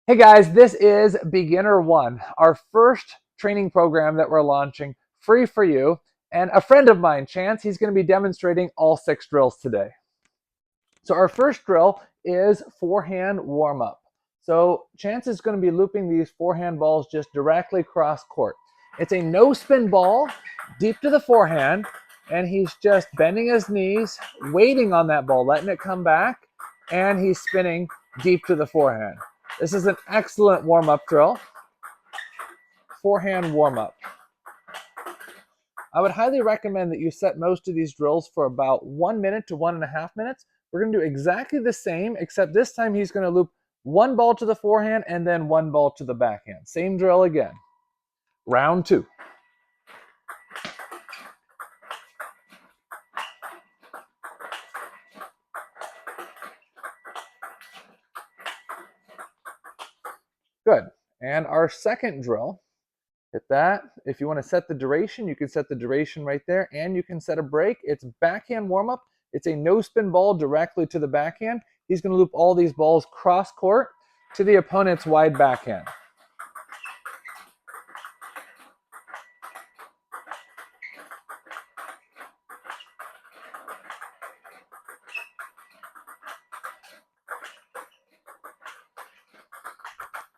Hey guys, this is Beginner One, our first training program that we're launching free for you. And a friend of mine, Chance, he's going to be demonstrating all 6 drills today. So our first drill is forehand warm up. So Chance is going to be looping these forehand balls just directly cross court. It's a no spin ball deep to the forehand, and he's just bending his knees, waiting on that ball, letting it come back, and he's spinning deep to the forehand. This is an excellent warm up drill. Forehand warm up. I would highly recommend that you set most of these drills for about 1 minute to 1.5 minutes. We're going to do exactly the same, except this time he's going to loop one ball to the forehand and then one ball to the backhand. Same drill again. Round 2. Good. And our second drill, hit that. If you want to set the duration, you can set the duration right there, and you can set a break. It's backhand warm-up. It's a no-spin ball directly to the backhand. He's going to loop all these balls cross-court to the opponent's wide backhand.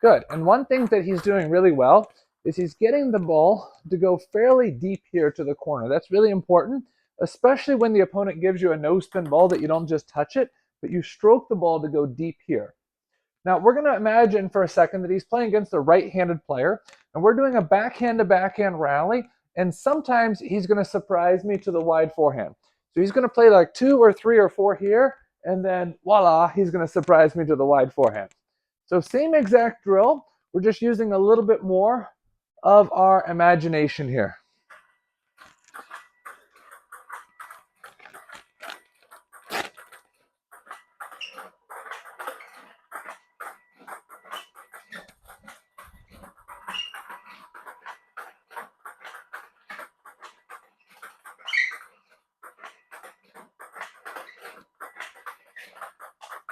Good. And one thing that he's doing really well is he's getting the ball to go fairly deep here to the corner. That's really important, especially when the opponent gives you a no-spin ball, that you don't just touch it, but you stroke the ball to go deep here. Now, we're going to imagine for a second that he's playing against a right-handed player, and we're doing a backhand-to-backhand rally, and sometimes he's going to surprise me to the wide forehand. So he's going to play like 2 or 3 or 4 here, and then voila, he's going to surprise me to the wide forehand. So same exact drill, we're just using a little bit more of our imagination here.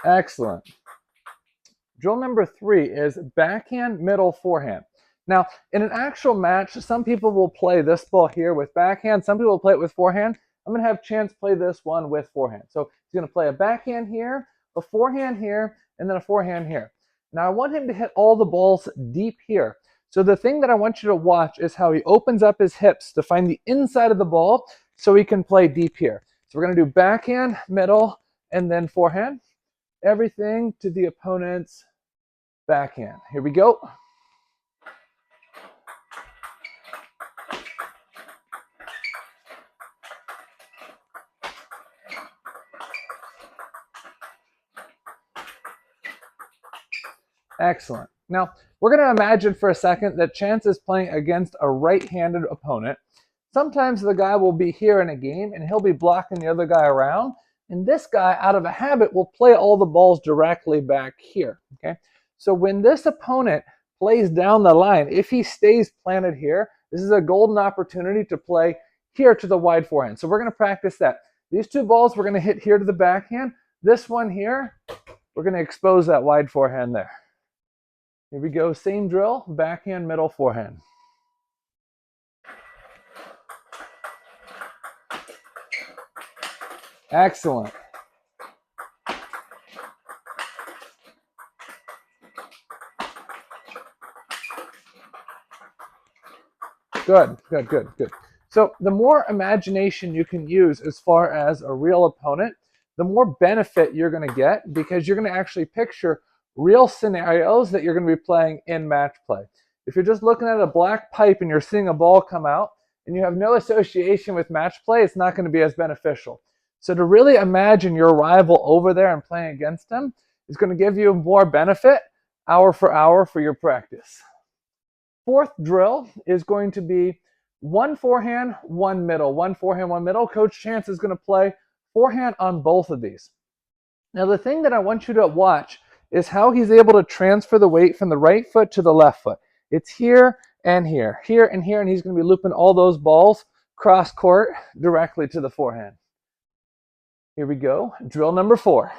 Excellent. Drill number 3 is backhand, middle, forehand. Now, in an actual match, some people will play this ball here with backhand. Some people will play it with forehand. I'm going to have Chance play this one with forehand. So he's going to play a backhand here, a forehand here, and then a forehand here. Now, I want him to hit all the balls deep here. So the thing that I want you to watch is how he opens up his hips to find the inside of the ball so he can play deep here. So we're going to do backhand, middle, and then forehand. Everything to the opponent's backhand. Here we go. Excellent. Now, we're going to imagine for a second that Chance is playing against a right-handed opponent. Sometimes the guy will be here in a game and he'll be blocking the other guy around. And this guy, out of a habit, will play all the balls directly back here. Okay. So when this opponent plays down the line, if he stays planted here, this is a golden opportunity to play here to the wide forehand. So we're going to practice that. These 2 balls we're going to hit here to the backhand. This one here, we're going to expose that wide forehand there. Here we go, same drill, backhand, middle, forehand. Excellent. Good. So the more imagination you can use as far as a real opponent, the more benefit you're going to get, because you're going to actually picture real scenarios that you're going to be playing in match play. If you're just looking at a black pipe and you're seeing a ball come out and you have no association with match play, it's not going to be as beneficial. So to really imagine your rival over there and playing against him is going to give you more benefit hour for hour for your practice. 4th drill is going to be 1 forehand, 1 middle. 1 forehand, 1 middle. Coach Chance is going to play forehand on both of these. Now, the thing that I want you to watch is how he's able to transfer the weight from the right foot to the left foot. It's here and here, here and here, and he's going to be looping all those balls cross court directly to the forehand. Here we go. Drill number 4.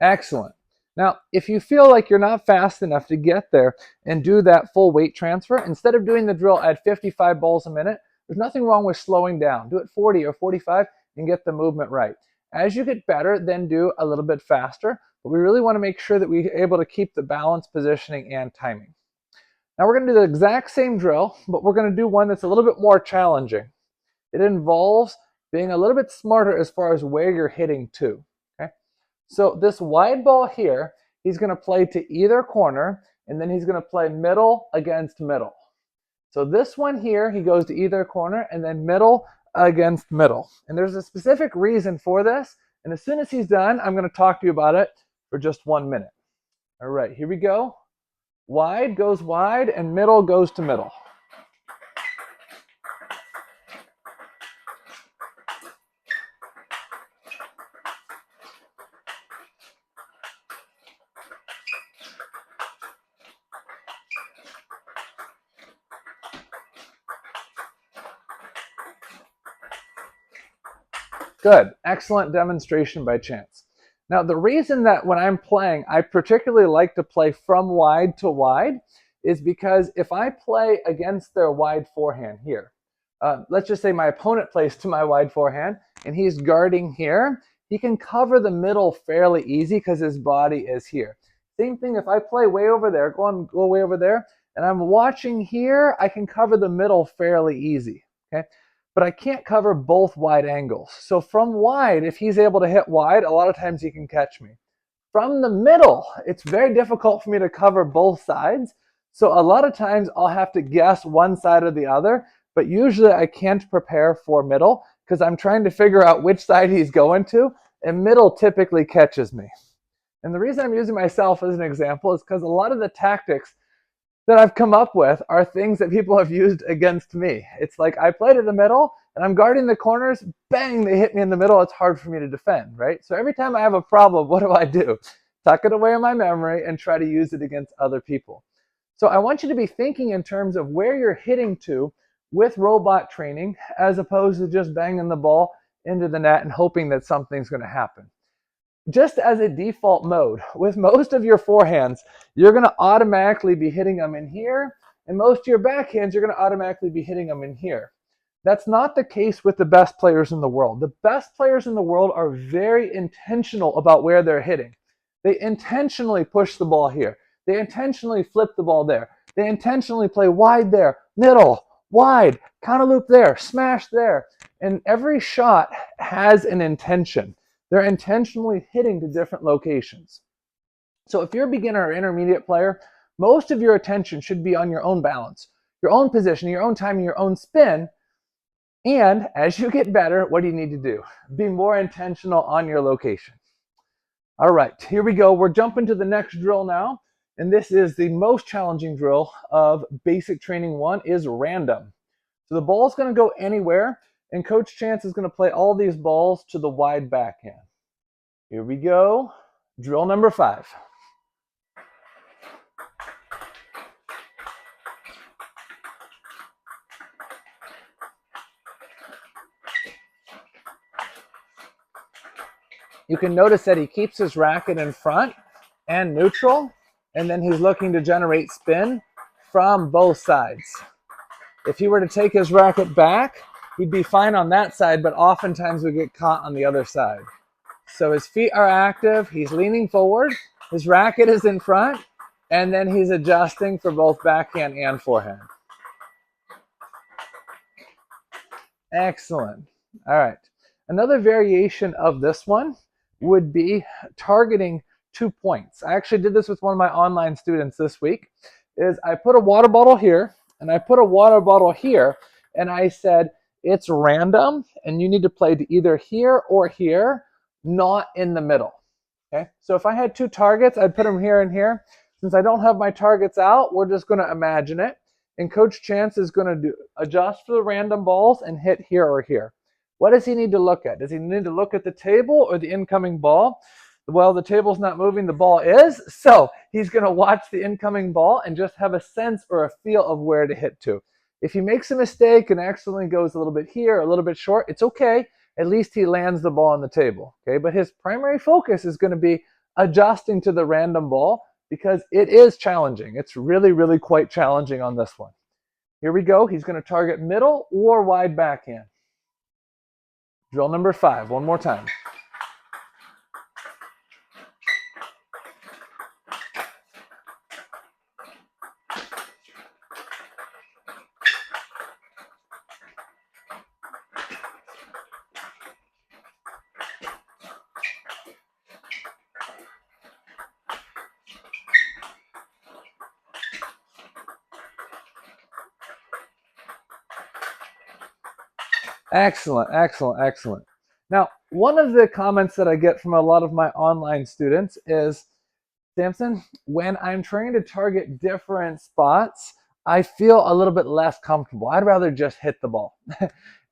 Excellent. Now, if you feel like you're not fast enough to get there and do that full weight transfer, instead of doing the drill at 55 balls a minute, there's nothing wrong with slowing down. Do it 40 or 45 and get the movement right. As you get better, then do a little bit faster, but we really want to make sure that we're able to keep the balance, positioning, and timing. Now we're going to do the exact same drill, but we're going to do one that's a little bit more challenging. It involves being a little bit smarter as far as where you're hitting to. Okay? So this wide ball here, he's going to play to either corner, and then he's going to play middle against middle. So this one here, he goes to either corner, and then middle against middle. And there's a specific reason for this, and as soon as he's done, I'm going to talk to you about it for just 1 minute. All right, here we go. Wide goes wide, and middle goes to middle. Good, excellent demonstration by Chance. Now, the reason that when I'm playing, I particularly like to play from wide to wide is because if I play against their wide forehand here, let's just say my opponent plays to my wide forehand and he's guarding here, he can cover the middle fairly easy because his body is here. Same thing if I play way over there, go way over there, and I'm watching here, I can cover the middle fairly easy, okay? But I can't cover both wide angles. So from wide, if he's able to hit wide, a lot of times he can catch me. From the middle, it's very difficult for me to cover both sides. So a lot of times I'll have to guess one side or the other, but usually I can't prepare for middle because I'm trying to figure out which side he's going to, and middle typically catches me. And the reason I'm using myself as an example is because a lot of the tactics that I've come up with are things that people have used against me. It's like I play to the middle and I'm guarding the corners, bang, they hit me in the middle. It's hard for me to defend, right? So every time I have a problem, what do? Tuck it away in my memory and try to use it against other people. So I want you to be thinking in terms of where you're hitting to with robot training as opposed to just banging the ball into the net and hoping that something's going to happen. Just as a default mode, with most of your forehands, you're going to automatically be hitting them in here, and most of your backhands, you're going to automatically be hitting them in here. That's not the case with the best players in the world. The best players in the world are very intentional about where they're hitting. They intentionally push the ball here. They intentionally flip the ball there. They intentionally play wide there, middle, wide, counter loop there, smash there. And every shot has an intention. They're intentionally hitting to different locations. So if you're a beginner or intermediate player, most of your attention should be on your own balance, your own position, your own timing, your own spin. And as you get better, what do you need to do? Be more intentional on your location. All right, here we go. We're jumping to the next drill now. And this is the most challenging drill of basic training 1 is random. So the ball's going to go anywhere. And Coach Chance is going to play all these balls to the wide backhand. Here we go. Drill number 5. You can notice that he keeps his racket in front and neutral, and then he's looking to generate spin from both sides. If he were to take his racket back, he'd be fine on that side, but oftentimes we get caught on the other side. So his feet are active, he's leaning forward, his racket is in front, and then he's adjusting for both backhand and forehand. Excellent. All right. Another variation of this one would be targeting 2 points. I actually did this with one of my online students this week. Is I put a water bottle here, and I put a water bottle here, and I said, it's random, and you need to play to either here or here, not in the middle. Okay? So if I had 2 targets, I'd put them here and here. Since I don't have my targets out, we're just going to imagine it. And Coach Chance is going to adjust for the random balls and hit here or here. What does he need to look at? Does he need to look at the table or the incoming ball? Well, the table's not moving, the ball is. So he's going to watch the incoming ball and just have a sense or a feel of where to hit to. If he makes a mistake and accidentally goes a little bit here, a little bit short, it's okay. At least he lands the ball on the table. Okay, but his primary focus is going to be adjusting to the random ball because it is challenging. It's really, really quite challenging on this one. Here we go. He's going to target middle or wide backhand. Drill number 5, one more time. Excellent, excellent, excellent. Now, one of the comments that I get from a lot of my online students is, Samson, when I'm trying to target different spots, I feel a little bit less comfortable. I'd rather just hit the ball.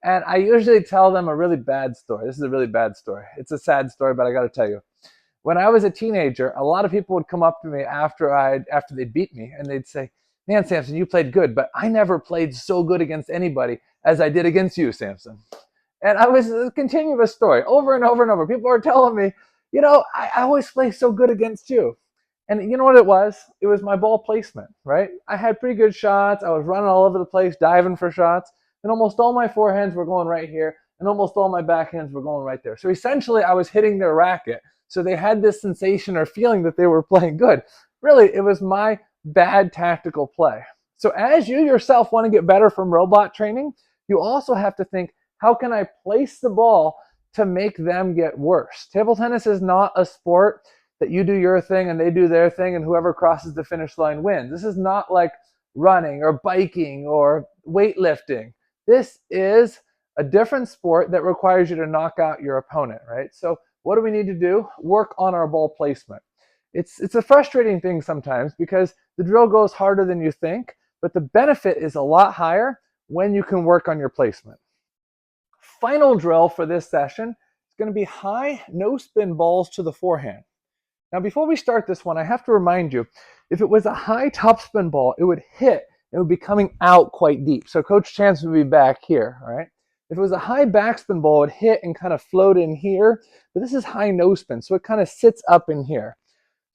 And I usually tell them a really bad story. This is a really bad story. It's a sad story, but I got to tell you. When I was a teenager, a lot of people would come up to me after they'd beat me, and they'd say, "Man, Samson, you played good, but I never played so good against anybody as I did against you, Samson." And I was a continuous story over and over and over. People are telling me, I always play so good against you. And you know what it was? It was my ball placement, right? I had pretty good shots. I was running all over the place, diving for shots. And almost all my forehands were going right here. And almost all my backhands were going right there. So essentially, I was hitting their racket. So they had this sensation or feeling that they were playing good. Really, it was my bad tactical play. So as you yourself want to get better from robot training, you also have to think, how can I place the ball to make them get worse? Table tennis is not a sport that you do your thing and they do their thing and whoever crosses the finish line wins. This is not like running or biking or weightlifting. This is a different sport that requires you to knock out your opponent, right? So what do we need to do? Work on our ball placement. It's a frustrating thing sometimes because the drill goes harder than you think, but the benefit is a lot higher when you can work on your placement. Final drill for this session is going to be high no spin balls to the forehand. Now, before we start this one, I have to remind you, if it was a high topspin ball, it would hit, it would be coming out quite deep. So Coach Chance would be back here, all right? If it was a high backspin ball, it would hit and kind of float in here, but this is high no spin, so it kind of sits up in here.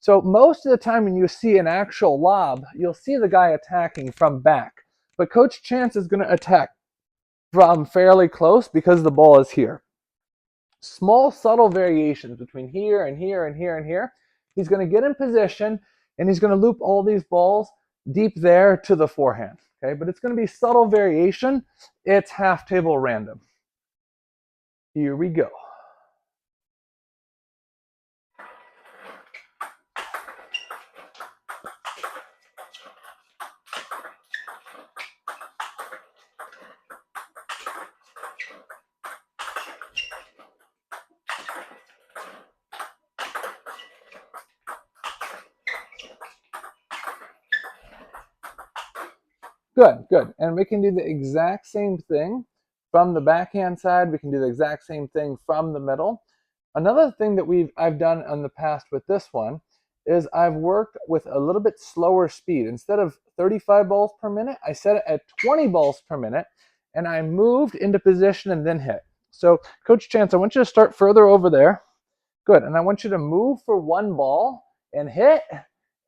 So most of the time when you see an actual lob, you'll see the guy attacking from back, but Coach Chance is going to attack from fairly close because the ball is here. Small subtle variations between here and here and here and here. He's going to get in position and he's going to loop all these balls deep there to the forehand. Okay, but it's going to be subtle variation. It's half table random. Here we go. Good, good. And we can do the exact same thing from the backhand side. We can do the exact same thing from the middle. Another thing that I've done in the past with this one is I've worked with a little bit slower speed. Instead of 35 balls per minute, I set it at 20 balls per minute, and I moved into position and then hit. So, Coach Chance, I want you to start further over there. Good. And I want you to move for one ball and hit,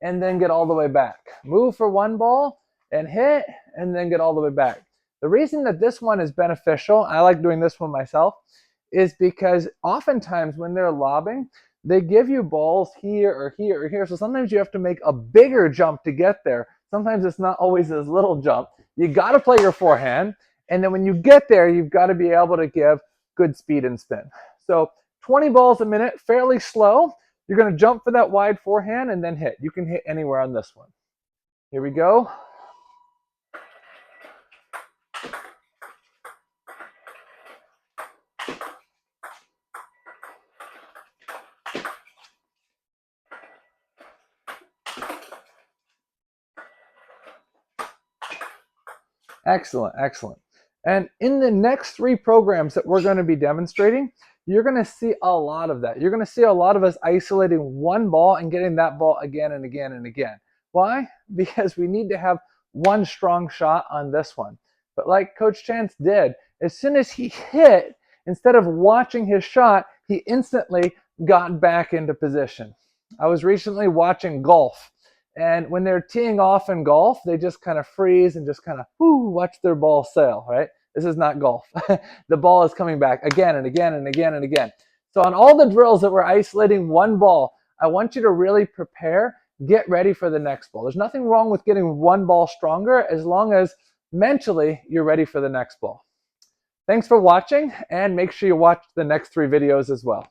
and then get all the way back. Move for one ball and hit, and then get all the way back. The reason that this one is beneficial, I like doing this one myself, is because oftentimes when they're lobbing, they give you balls here or here or here. So sometimes you have to make a bigger jump to get there. Sometimes it's not always this little jump. You got to play your forehand. And then when you get there, you've got to be able to give good speed and spin. So 20 balls a minute, fairly slow. You're going to jump for that wide forehand and then hit. You can hit anywhere on this one. Here we go. Excellent, excellent. And in the next 3 programs that we're going to be demonstrating, you're going to see a lot of that. You're going to see a lot of us isolating one ball and getting that ball again and again and again. Why? Because we need to have one strong shot on this one. But like Coach Chance did, as soon as he hit, instead of watching his shot, he instantly got back into position. I was recently watching golf, and when they're teeing off in golf, they just kind of freeze and just kind of watch their ball sail, right? This is not golf. The ball is coming back again and again and again and again. So on all the drills that we're isolating one ball, I want you to really prepare, get ready for the next ball. There's nothing wrong with getting one ball stronger as long as mentally you're ready for the next ball. Thanks for watching, and make sure you watch the next 3 videos as well.